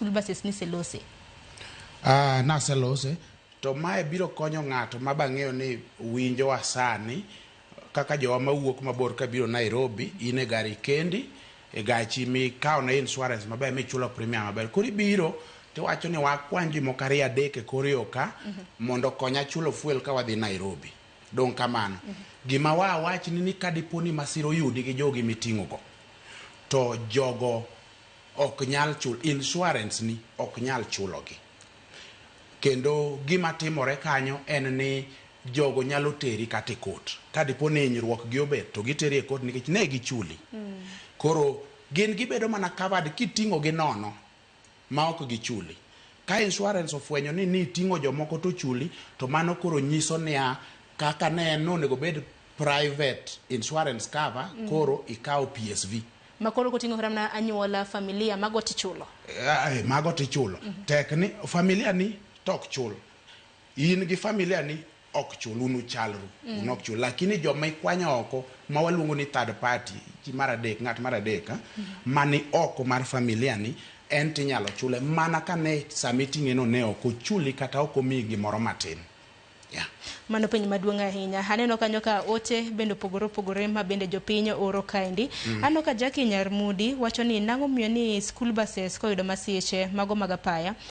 school buses ni selose? Naselose to mae biro konyo ng'ato ma bang'eyo ni winjo wasani kaka jowa mawuok mabor ka biro Nairobi, ine gari kendi e gachi mi kao na insurance maber mi chulo premium maber. Kuri biro to wacho ni wakwan ji moko ariyo adek e kor yo ka mondo konya chulo fuel ka wadhi Nairobi. Dong kamano. Gima wach ni kadipo ni masiro yudi gi jogi miting'o go, to jogo ok nyal chulo, insurance ni ok nyal chulogi. Kendo gima timore kanyo en ni jogo nyalo teri kata e kot. Kadipo ni hinyruok gi obet to giteri e kot nikech ne gichuli. Koro gin gibedo mana covered kiting'o gi nono ma ok gichuli. Ka insurance ofwenyo ni iting'o jomoko to chuli, to mano koro nyiso niya kaka ne onego bed private insurance cover, koro ikawo PSV. Makoro kutingo kramna anyuola familia mago tichulo. Mago tichulo. Tek ni familia ni tok chul. In gi familia ni ok chul, unu chalru, unok chul. Lakini joma ikwanyo oko ma waluongo ni third party, ng'at mar adek, mani oko mar familia ni en tinyalo chule mana kane samiting'e no ne ok ochuli kata ok omiyi gimoro matin. Mano penj maduong' ahinya. Aneno kanyo ka ote bende opogore ma bende jopiny oro kaendi. Aneno ka Jackie Nyarmudi wacho ni nang'o miyo ni school buses koyudo masiche mago mag apaya